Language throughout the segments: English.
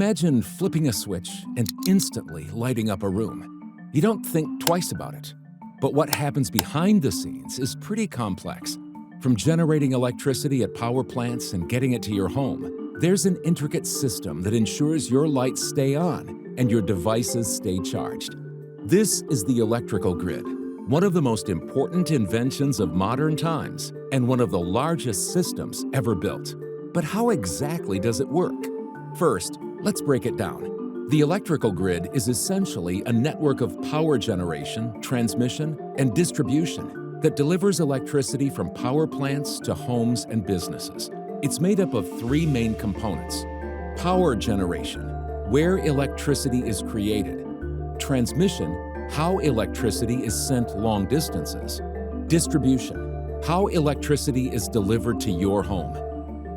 Imagine flipping a switch and instantly lighting up a room. You don't think twice about it. But what happens behind the scenes is pretty complex. From generating electricity at power plants and getting it to your home, there's an intricate system that ensures your lights stay on and your devices stay charged. This is the electrical grid, one of the most important inventions of modern times and one of the largest systems ever built. But how exactly does it work? First, let's break it down. The electrical grid is essentially a network of power generation, transmission, and distribution that delivers electricity from power plants to homes and businesses. It's made up of three main components: power generation, where electricity is created; transmission, how electricity is sent long distances; distribution, how electricity is delivered to your home.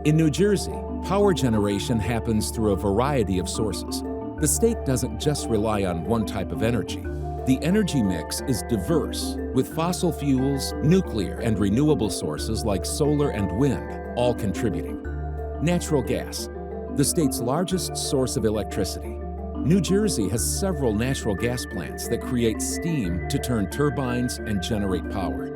In New Jersey, power generation happens through a variety of sources. The state doesn't just rely on one type of energy. The energy mix is diverse, with fossil fuels, nuclear, and renewable sources like solar and wind all contributing. Natural gas, the state's largest source of electricity. New Jersey has several natural gas plants that create steam to turn turbines and generate power.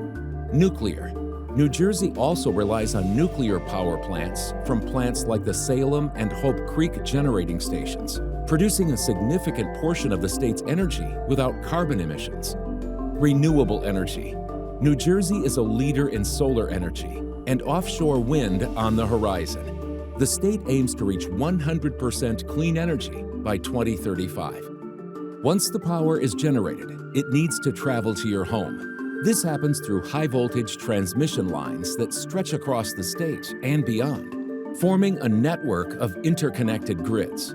Nuclear. New Jersey also relies on nuclear power plants from plants like the Salem and Hope Creek generating stations, producing a significant portion of the state's energy without carbon emissions. Renewable energy. New Jersey is a leader in solar energy and offshore wind on the horizon. The state aims to reach 100% clean energy by 2035. Once the power is generated, it needs to travel to your home. This happens through high-voltage transmission lines that stretch across the state and beyond, forming a network of interconnected grids.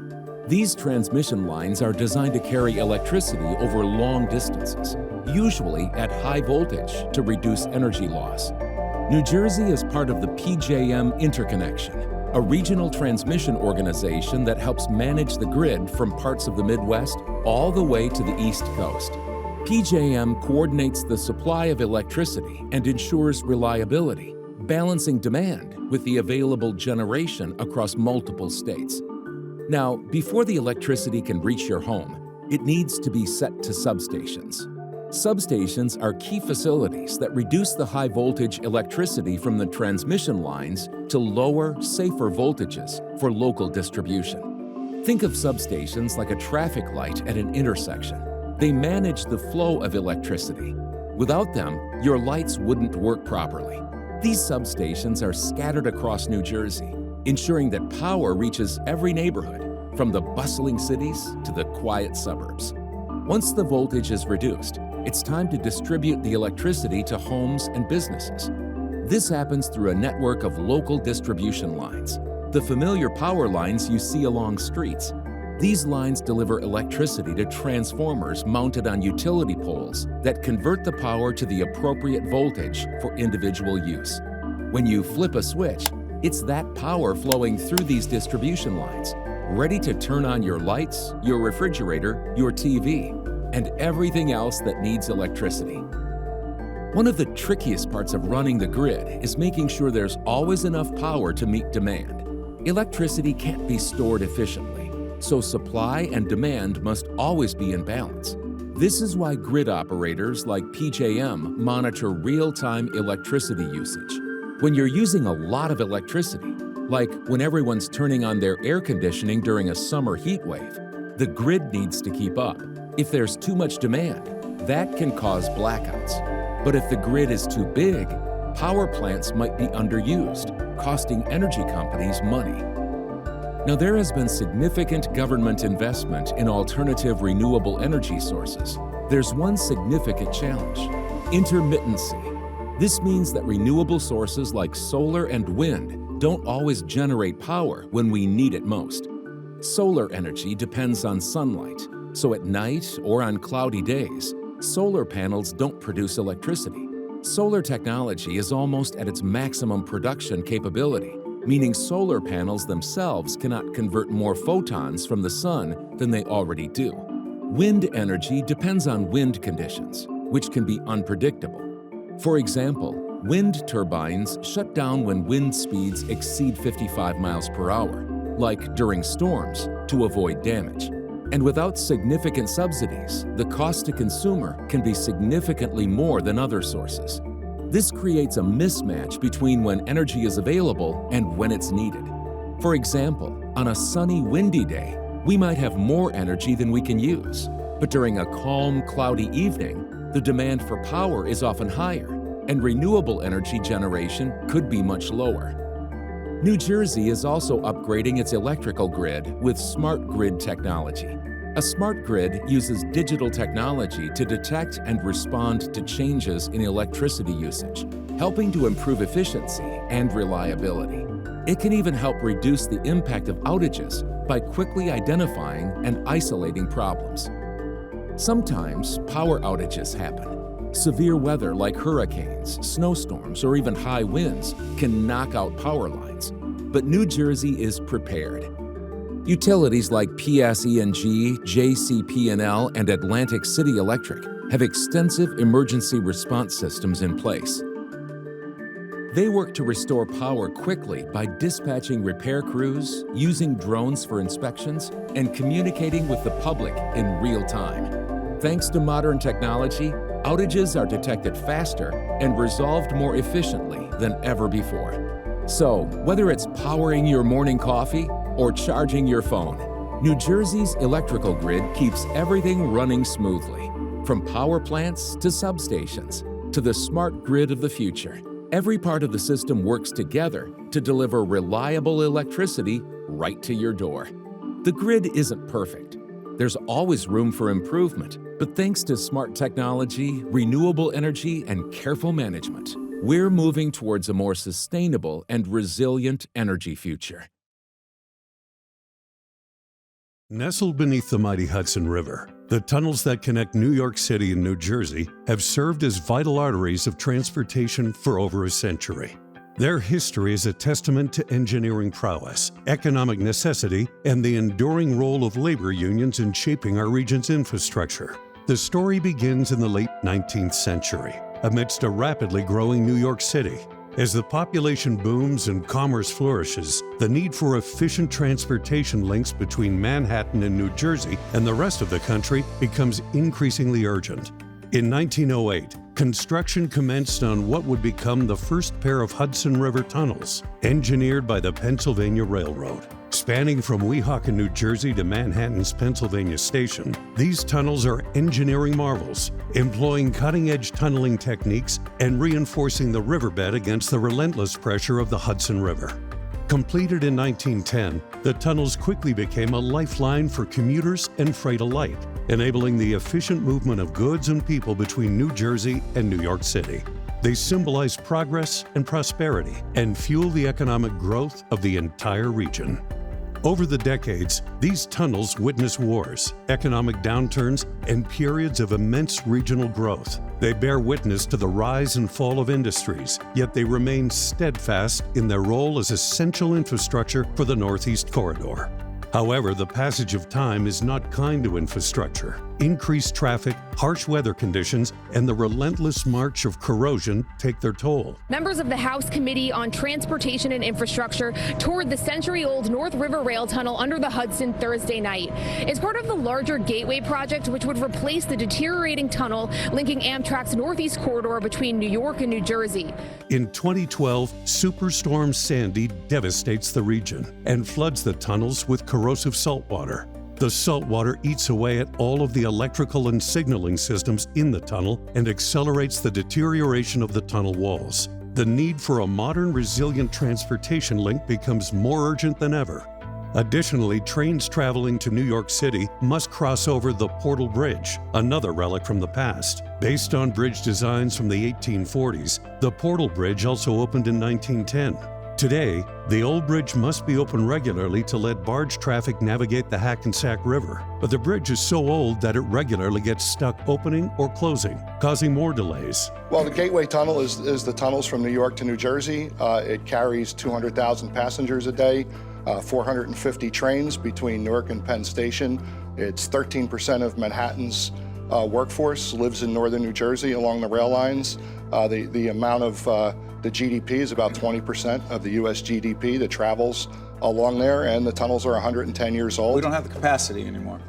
These transmission lines are designed to carry electricity over long distances, usually at high voltage to reduce energy loss. New Jersey is part of the PJM Interconnection, a regional transmission organization that helps manage the grid from parts of the Midwest all the way to the East Coast. PJM coordinates the supply of electricity and ensures reliability, balancing demand with the available generation across multiple states. Now, before the electricity can reach your home, it needs to be set to substations. Substations are key facilities that reduce the high-voltage electricity from the transmission lines to lower, safer voltages for local distribution. Think of substations like a traffic light at an intersection. They manage the flow of electricity. Without them, your lights wouldn't work properly. These substations are scattered across New Jersey, ensuring that power reaches every neighborhood, from the bustling cities to the quiet suburbs. Once the voltage is reduced, it's time to distribute the electricity to homes and businesses. This happens through a network of local distribution lines, the familiar power lines you see along streets. These lines deliver electricity to transformers mounted on utility poles that convert the power to the appropriate voltage for individual use. When you flip a switch, it's that power flowing through these distribution lines, ready to turn on your lights, your refrigerator, your TV, and everything else that needs electricity. One of the trickiest parts of running the grid is making sure there's always enough power to meet demand. Electricity can't be stored efficiently, so supply and demand must always be in balance. This is why grid operators like PJM monitor real-time electricity usage. When you're using a lot of electricity, like when everyone's turning on their air conditioning during a summer heat wave, the grid needs to keep up. If there's too much demand, that can cause blackouts. But if the grid is too big, power plants might be underused, costing energy companies money. Now, there has been significant government investment in alternative renewable energy sources. There's one significant challenge: intermittency. This means that renewable sources like solar and wind don't always generate power when we need it most. Solar energy depends on sunlight, so at night or on cloudy days, solar panels don't produce electricity. Solar technology is almost at its maximum production capability, meaning solar panels themselves cannot convert more photons from the sun than they already do. Wind energy depends on wind conditions, which can be unpredictable. For example, wind turbines shut down when wind speeds exceed 55 miles per hour. like during storms, to avoid damage. And without significant subsidies, the cost to consumer can be significantly more than other sources. This creates a mismatch between when energy is available and when it's needed. For example, on a sunny, windy day, we might have more energy than we can use. But during a calm, cloudy evening, the demand for power is often higher, and renewable energy generation could be much lower. New Jersey is also upgrading its electrical grid with smart grid technology. A smart grid uses digital technology to detect and respond to changes in electricity usage, helping to improve efficiency and reliability. It can even help reduce the impact of outages by quickly identifying and isolating problems. Sometimes power outages happen. Severe weather like hurricanes, snowstorms, or even high winds can knock out power lines, but New Jersey is prepared. Utilities like PSE&G, JCP&L, and Atlantic City Electric have extensive emergency response systems in place. They work to restore power quickly by dispatching repair crews, using drones for inspections, and communicating with the public in real time. Thanks to modern technology, outages are detected faster and resolved more efficiently than ever before. So, whether it's powering your morning coffee or charging your phone, New Jersey's electrical grid keeps everything running smoothly. From power plants to substations to the smart grid of the future, every part of the system works together to deliver reliable electricity right to your door. The grid isn't perfect. There's always room for improvement, but thanks to smart technology, renewable energy, and careful management, we're moving towards a more sustainable and resilient energy future. Nestled beneath the mighty Hudson River, the tunnels that connect New York City and New Jersey have served as vital arteries of transportation for over a century. Their history is a testament to engineering prowess, economic necessity, and the enduring role of labor unions in shaping our region's infrastructure. The story begins in the late 19th century, amidst a rapidly growing New York City. As the population booms and commerce flourishes, the need for efficient transportation links between Manhattan and New Jersey and the rest of the country becomes increasingly urgent. In 1908, construction commenced on what would become the first pair of Hudson River tunnels, engineered by the Pennsylvania Railroad. Spanning from Weehawken, New Jersey to Manhattan's Pennsylvania Station, these tunnels are engineering marvels, employing cutting-edge tunneling techniques and reinforcing the riverbed against the relentless pressure of the Hudson River. Completed in 1910, the tunnels quickly became a lifeline for commuters and freight alike, enabling the efficient movement of goods and people between New Jersey and New York City. They symbolize progress and prosperity and fuel the economic growth of the entire region. Over the decades, these tunnels witness wars, economic downturns, and periods of immense regional growth. They bear witness to the rise and fall of industries, yet they remain steadfast in their role as essential infrastructure for the Northeast Corridor. However, the passage of time is not kind to infrastructure. Increased traffic, harsh weather conditions, and the relentless march of corrosion take their toll. Members of the House Committee on Transportation and Infrastructure toured the century-old North River Rail Tunnel under the Hudson Thursday night. It's part of the larger Gateway project, which would replace the deteriorating tunnel linking Amtrak's Northeast Corridor between New York and New Jersey. In 2012, Superstorm Sandy devastates the region and floods the tunnels with corrosive saltwater. The saltwater eats away at all of the electrical and signaling systems in the tunnel and accelerates the deterioration of the tunnel walls. The need for a modern, resilient transportation link becomes more urgent than ever. Additionally, trains traveling to New York City must cross over the Portal Bridge, another relic from the past. Based on bridge designs from the 1840s, the Portal Bridge also opened in 1910. Today, the old bridge must be opened regularly to let barge traffic navigate the Hackensack River, but the bridge is so old that it regularly gets stuck opening or closing, causing more delays. Well, the Gateway Tunnel is the tunnels from New York to New Jersey. It carries 200,000 passengers a day, 450 trains between Newark and Penn Station. It's 13% of Manhattan's workforce lives in northern New Jersey along the rail lines. The amount of the GDP is about 20% of the U.S. GDP that travels along there, and the tunnels are 110 years old. We don't have the capacity anymore.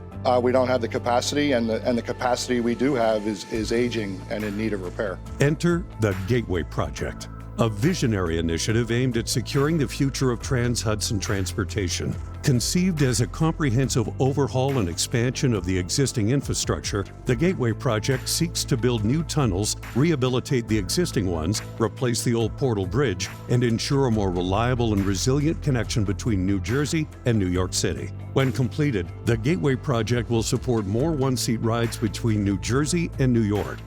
We don't have the capacity, and the capacity we do have is aging and in need of repair. Enter the Gateway Project, a visionary initiative aimed at securing the future of Trans-Hudson transportation. Conceived as a comprehensive overhaul and expansion of the existing infrastructure, the Gateway Project seeks to build new tunnels, rehabilitate the existing ones, replace the old Portal Bridge, and ensure a more reliable and resilient connection between New Jersey and New York City. When completed, the Gateway Project will support more one-seat rides between New Jersey and New York.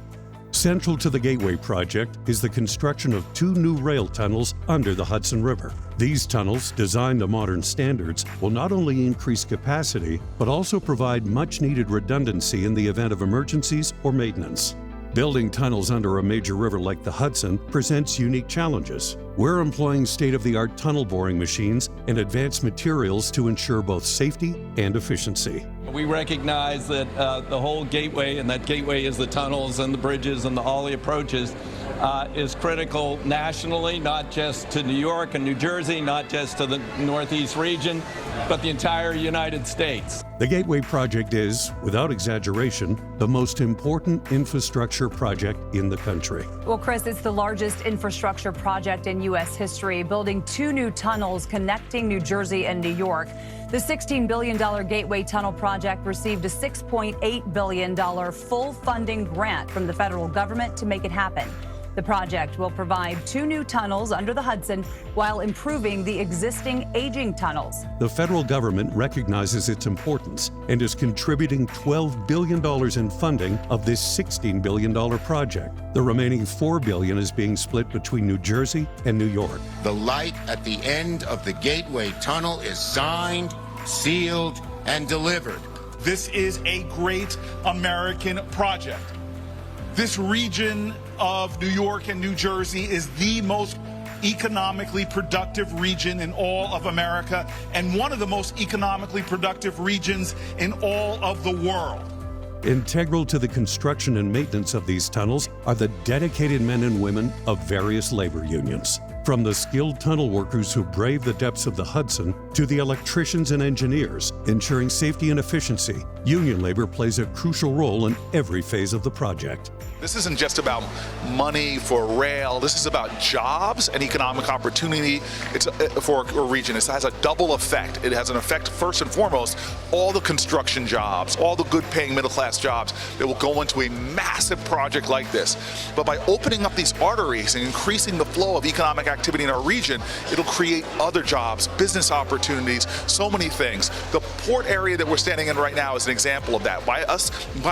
Central to the Gateway Project is the construction of 2 new rail tunnels under the Hudson River. These tunnels, designed to modern standards, will not only increase capacity, but also provide much-needed redundancy in the event of emergencies or maintenance. Building tunnels under a major river like the Hudson presents unique challenges. We're employing state-of-the-art tunnel boring machines and advanced materials to ensure both safety and efficiency. We recognize that the whole gateway, and that gateway is the tunnels and the bridges and all the approaches, is critical nationally, not just to New York and New Jersey, not just to the Northeast region, but the entire United States. The Gateway Project is, without exaggeration, the most important infrastructure project in the country. Well, Chris, it's the largest infrastructure project in U.S. history, building 2 new tunnels connecting New Jersey and New York. The $16 billion Gateway Tunnel project received a $6.8 billion full funding grant from the federal government to make it happen. The project will provide 2 new tunnels under the Hudson while improving the existing aging tunnels. The federal government recognizes its importance and is contributing $12 billion in funding of this $16 billion project. The remaining $4 billion is being split between New Jersey and New York. The light at the end of the Gateway Tunnel is signed, sealed, and delivered. This is a great American project. This region of New York and New Jersey is the most economically productive region in all of America and one of the most economically productive regions in all of the world. Integral to the construction and maintenance of these tunnels are the dedicated men and women of various labor unions. From the skilled tunnel workers who brave the depths of the Hudson to the electricians and engineers ensuring safety and efficiency, union labor plays a crucial role in every phase of the project. This isn't just about money for rail. This is about jobs and economic opportunity. It's for a region. It has a double effect. It has an effect, first and foremost, all the construction jobs, all the good-paying middle-class jobs that will go into a massive project like this. But by opening up these arteries and increasing the flow of economic activity in our region, it'll create other jobs, business opportunities, so many things. The port area that we're standing in right now is an example of that. By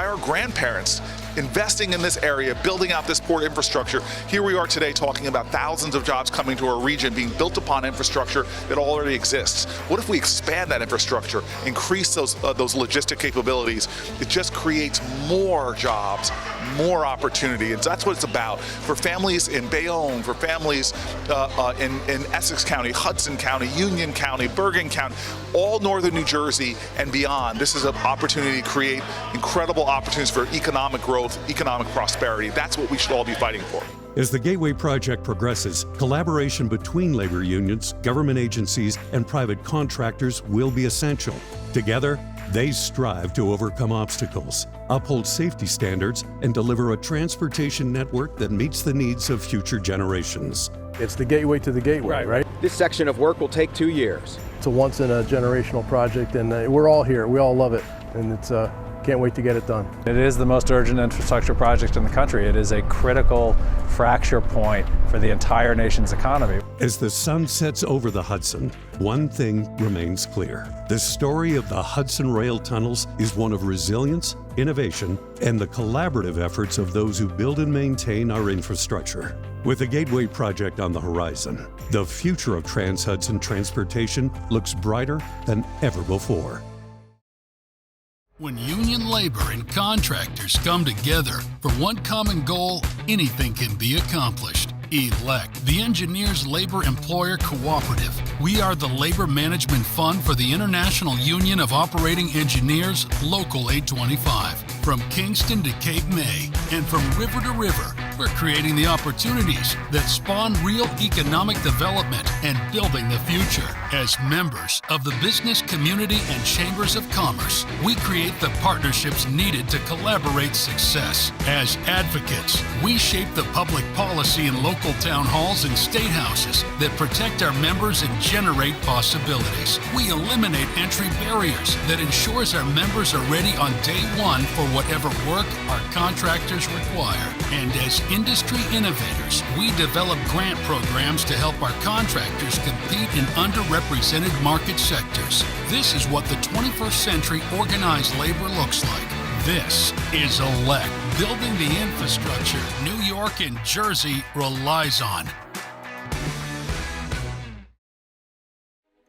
our grandparents investing in this area, building out this port infrastructure. Here we are today talking about thousands of jobs coming to our region, being built upon infrastructure that already exists. What if we expand that infrastructure, increase those logistic capabilities? It just creates more jobs, more opportunity, and that's what it's about. For families in Bayonne, for families in Essex County, Hudson County, Union County, Bergen County, all northern New Jersey and beyond, this is an opportunity to create incredible opportunities for economic growth, economic prosperity. That's what we should all be fighting for. As the Gateway Project progresses, collaboration between labor unions, government agencies, and private contractors will be essential. Together, they strive to overcome obstacles, uphold safety standards, and deliver a transportation network that meets the needs of future generations. It's the gateway to the gateway, right? This section of work will take 2 years. It's a once-in-a-generational project, and we're all here. We all love it, and it's can't wait to get it done. It is the most urgent infrastructure project in the country. It is a critical fracture point for the entire nation's economy. As the sun sets over the Hudson, one thing remains clear. The story of the Hudson Rail Tunnels is one of resilience, innovation, and the collaborative efforts of those who build and maintain our infrastructure. With the Gateway Project on the horizon, the future of Trans-Hudson transportation looks brighter than ever before. When union labor and contractors come together for one common goal, anything can be accomplished. ELEC, the Engineers Labor Employer Cooperative. We are the labor management fund for the International Union of Operating Engineers, Local 825. From Kingston to Cape May and from river to river, we're creating the opportunities that spawn real economic development and building the future. As members of the business community and chambers of commerce, we create the partnerships needed to collaborate success. As advocates, we shape the public policy in local town halls and state houses that protect our members and generate possibilities. We eliminate entry barriers that ensures our members are ready on day one for whatever work our contractors require. And as industry innovators, we develop grant programs to help our contractors compete in underrepresented market sectors. This is what the 21st century organized labor looks like. This is ELECT, building the infrastructure New York and Jersey relies on.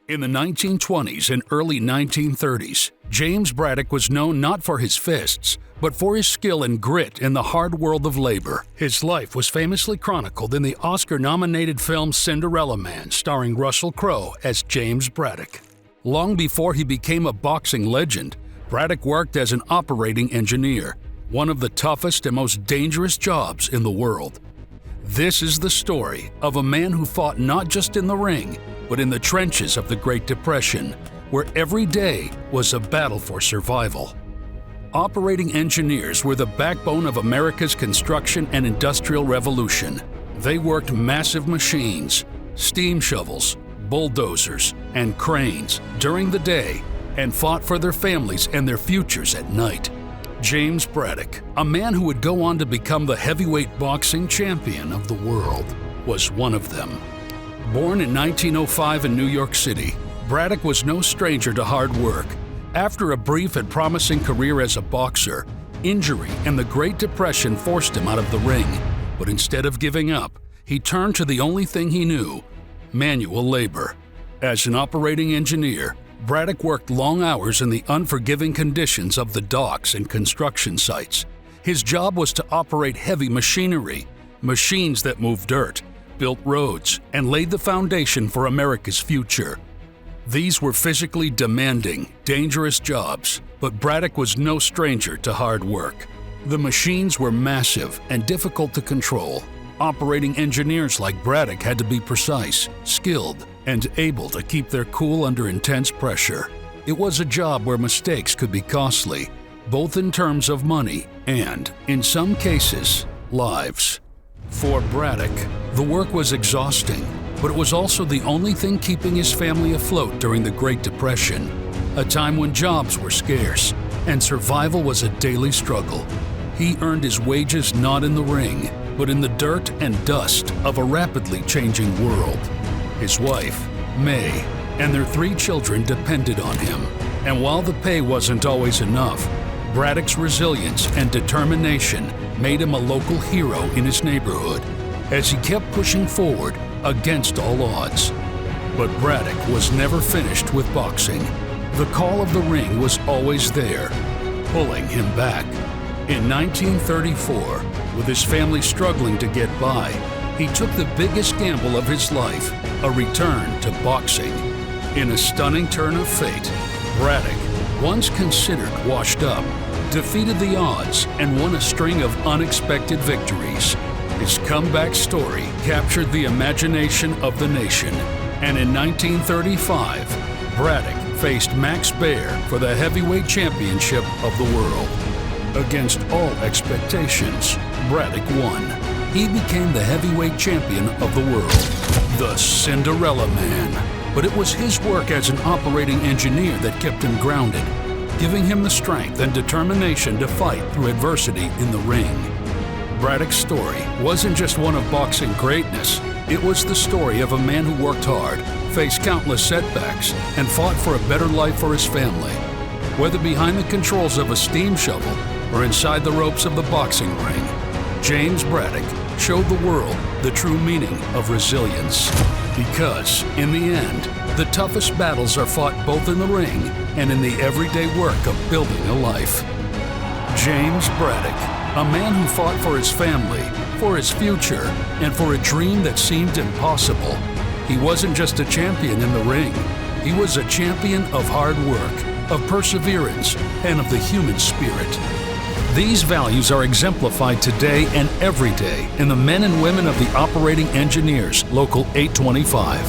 In the 1920s and early 1930s, James Braddock was known not for his fists, but for his skill and grit in the hard world of labor. His life was famously chronicled in the Oscar-nominated film Cinderella Man, starring Russell Crowe as James Braddock. Long before he became a boxing legend, Braddock worked as an operating engineer, one of the toughest and most dangerous jobs in the world. This is the story of a man who fought not just in the ring, but in the trenches of the Great Depression, where every day was a battle for survival. Operating engineers were the backbone of America's construction and industrial revolution. They worked massive machines, steam shovels, bulldozers, and cranes during the day and fought for their families and their futures at night. James Braddock, a man who would go on to become the heavyweight boxing champion of the world, was one of them. Born in 1905 in New York City, Braddock was no stranger to hard work. After a brief and promising career as a boxer, injury and the Great Depression forced him out of the ring. But instead of giving up, he turned to the only thing he knew: manual labor. As an operating engineer, Braddock worked long hours in the unforgiving conditions of the docks and construction sites. His job was to operate heavy machinery, machines that moved dirt, built roads, and laid the foundation for America's future. These were physically demanding, dangerous jobs, but Braddock was no stranger to hard work. The machines were massive and difficult to control. Operating engineers like Braddock had to be precise, skilled, and able to keep their cool under intense pressure. It was a job where mistakes could be costly, both in terms of money and, in some cases, lives. For Braddock, the work was exhausting, but it was also the only thing keeping his family afloat during the Great Depression, a time when jobs were scarce and survival was a daily struggle. He earned his wages not in the ring, but in the dirt and dust of a rapidly changing world. His wife, May, and their 3 children depended on him. And while the pay wasn't always enough, Braddock's resilience and determination made him a local hero in his neighborhood as he kept pushing forward against all odds. But Braddock was never finished with boxing. The call of the ring was always there, pulling him back. In 1934, with his family struggling to get by, he took the biggest gamble of his life, a return to boxing. In a stunning turn of fate, Braddock, once considered washed up, defeated the odds and won a string of unexpected victories. His comeback story captured the imagination of the nation, and in 1935, Braddock faced Max Baer for the heavyweight championship of the world. Against all expectations, Braddock won. He became the heavyweight champion of the world, the Cinderella Man. But it was his work as an operating engineer that kept him grounded, giving him the strength and determination to fight through adversity in the ring. Braddock's story wasn't just one of boxing greatness. It was the story of a man who worked hard, faced countless setbacks, and fought for a better life for his family. Whether behind the controls of a steam shovel or inside the ropes of the boxing ring, James Braddock showed the world the true meaning of resilience. Because, in the end, the toughest battles are fought both in the ring and in the everyday work of building a life. James Braddock, a man who fought for his family, for his future, and for a dream that seemed impossible. He wasn't just a champion in the ring. He was a champion of hard work, of perseverance, and of the human spirit. These values are exemplified today and every day in the men and women of the Operating Engineers, Local 825.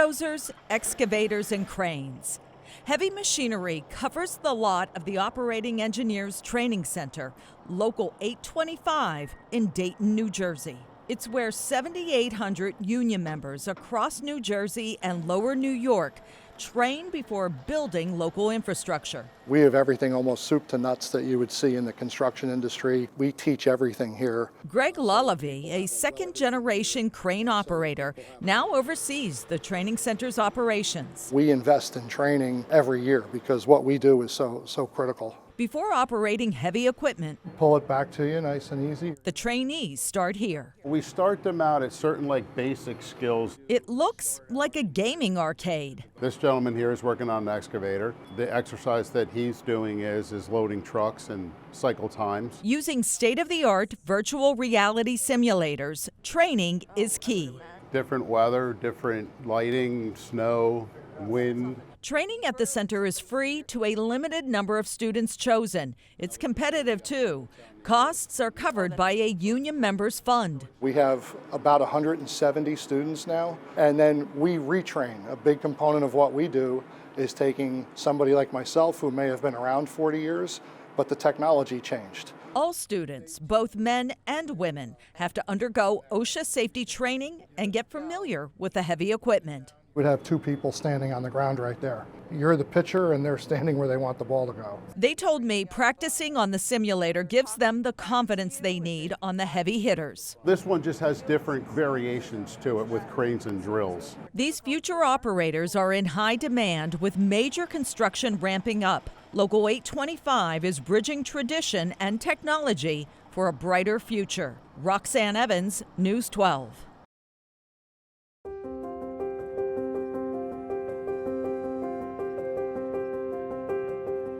bulldozers, excavators, and cranes. Heavy machinery covers the lot of the Operating Engineers Training Center, Local 825 in Dayton, New Jersey. It's where 7,800 union members across New Jersey and Lower New York train before building local infrastructure. We have everything almost soup to nuts that you would see in the construction industry. We teach everything here. Greg Lullaby, a second-generation crane operator, now oversees the training center's operations. We invest in training every year because what we do is so critical. Before operating heavy equipment, pull it back to you nice and easy. The trainees start here. We start them out at certain basic skills. It looks like a gaming arcade. This gentleman here is working on an excavator. The exercise that he's doing is loading trucks and cycle times. Using state-of-the-art virtual reality simulators, training is key. Different weather, different lighting, snow, wind. Training at the center is free to a limited number of students chosen. It's competitive too. Costs are covered by a union members fund. We have about 170 students now, and then we retrain. A big component of what we do is taking somebody like myself who may have been around 40 years, but the technology changed. All students, both men and women, have to undergo OSHA safety training and get familiar with the heavy equipment. We'd have two people standing on the ground right there. You're the pitcher and they're standing where they want the ball to go. They told me practicing on the simulator gives them the confidence they need on the heavy hitters. This one just has different variations to it with cranes and drills. These future operators are in high demand with major construction ramping up. Local 825 is bridging tradition and technology for a brighter future. Roxanne Evans, News 12.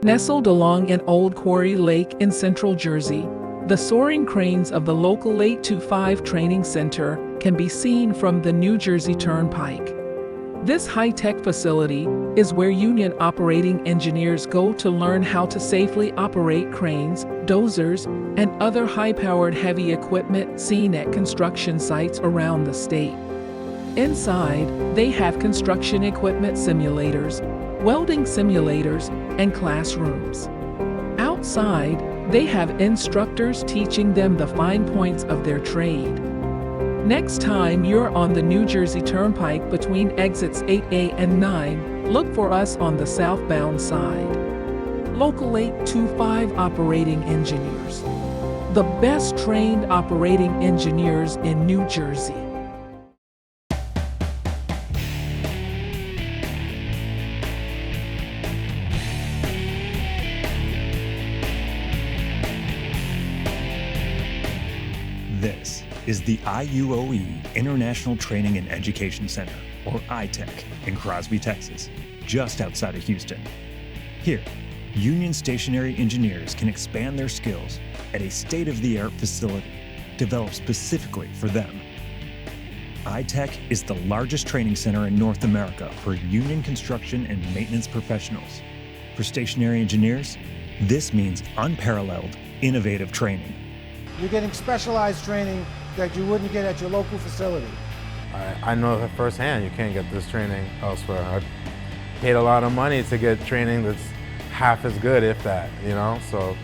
Nestled along an old quarry lake in central Jersey, the soaring cranes of the local 825 training center can be seen from the New Jersey Turnpike. This high-tech facility is where union operating engineers go to learn how to safely operate cranes, dozers, and other high-powered heavy equipment seen at construction sites around the state. Inside, they have construction equipment simulators, welding simulators, and classrooms. Outside, they have instructors teaching them the fine points of their trade. Next time you're on the New Jersey Turnpike between exits 8A and 9, look for us on the southbound side. Local 825 Operating Engineers, the best trained operating engineers in New Jersey. This is the IUOE International Training and Education Center, or ITEC, in Crosby, Texas, just outside of Houston. Here, union stationary engineers can expand their skills at a state-of-the-art facility developed specifically for them. ITEC is the largest training center in North America for union construction and maintenance professionals. For stationary engineers, this means unparalleled, innovative training. You're getting specialized training that you wouldn't get at your local facility. I know that firsthand you can't get this training elsewhere. I paid a lot of money to get training that's half as good, if that, so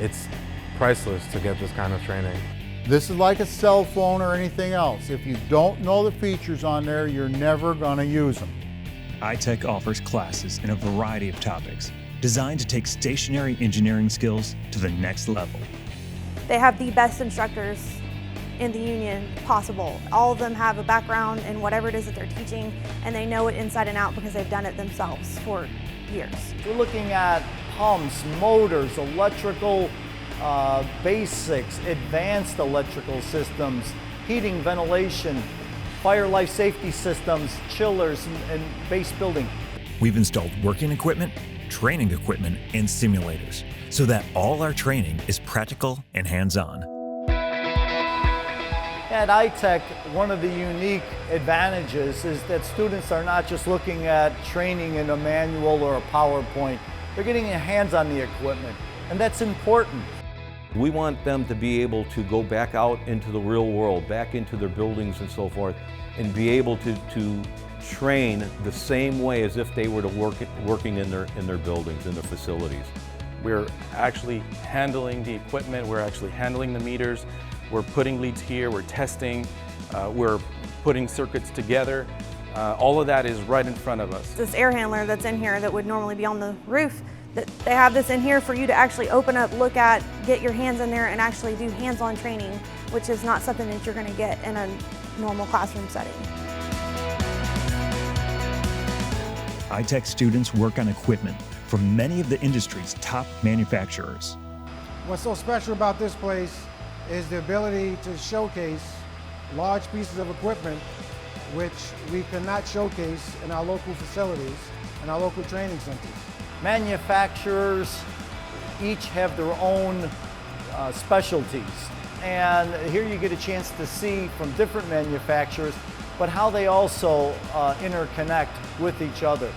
it's priceless to get this kind of training. This is like a cell phone or anything else. If you don't know the features on there, you're never going to use them. ITEC offers classes in a variety of topics designed to take stationary engineering skills to the next level. They have the best instructors in the union possible. All of them have a background in whatever it is that they're teaching, and they know it inside and out because they've done it themselves for years. We're looking at pumps, motors, electrical basics, advanced electrical systems, heating, ventilation, fire life safety systems, chillers, and base building. We've installed working equipment, training equipment, and simulators so that all our training is practical and hands-on. At ITEC, one of the unique advantages is that students are not just looking at training in a manual or a PowerPoint. They're getting their hands on the equipment, and that's important. We want them to be able to go back out into the real world, back into their buildings and so forth, and be able to train the same way as if they were working in their buildings, in their facilities. We're actually handling the equipment, we're actually handling the meters, we're putting leads here, we're testing, we're putting circuits together. All of that is right in front of us. This air handler that's in here that would normally be on the roof, that they have this in here for you to actually open up, look at, get your hands in there and actually do hands-on training, which is not something that you're going to get in a normal classroom setting. ITEC students work on equipment from many of the industry's top manufacturers. What's so special about this place is the ability to showcase large pieces of equipment which we cannot showcase in our local facilities and our local training centers. Manufacturers each have their own specialties, and here you get a chance to see from different manufacturers, but how they also interconnect with each other.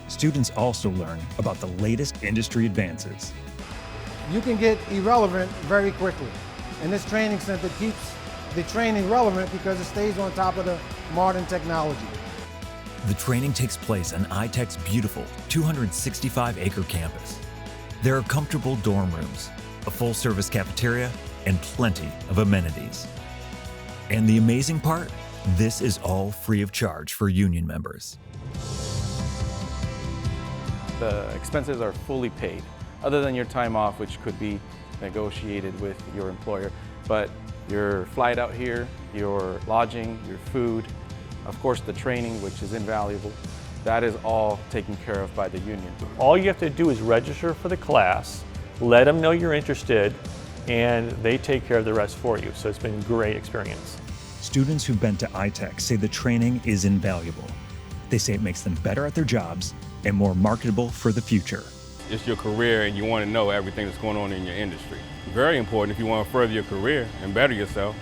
Students also learn about the latest industry advances. You can get irrelevant very quickly, and this training center keeps the training relevant because it stays on top of the modern technology. The training takes place on ITEC's beautiful 265-acre campus. There are comfortable dorm rooms, a full-service cafeteria, and plenty of amenities. And the amazing part? This is all free of charge for union members. The expenses are fully paid, other than your time off, which could be negotiated with your employer. But your flight out here, your lodging, your food, of course the training, which is invaluable, that is all taken care of by the union. All you have to do is register for the class, let them know you're interested, and they take care of the rest for you. So it's been a great experience. Students who've been to ITEC say the training is invaluable. They say it makes them better at their jobs and more marketable for the future. It's your career and you want to know everything that's going on in your industry. Very important if you want to further your career and better yourself.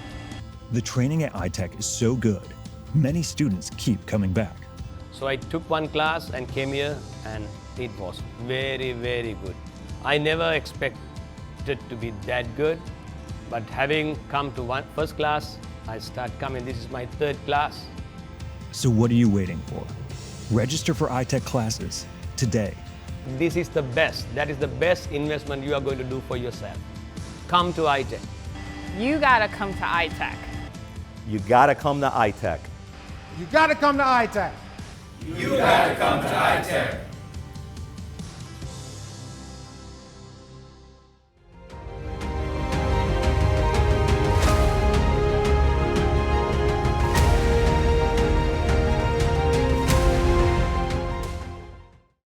The training at ITEC is so good, many students keep coming back. So I took one class and came here, and it was very, very good. I never expected to be that good, but having come to first class, I start coming. This is my third class. So what are you waiting for? Register for ITEC classes today. This is the best. That is the best investment you are going to do for yourself. Come to ITEC. You gotta come to ITEC. You gotta come to ITEC. You gotta come to ITEC. You gotta come to ITEC.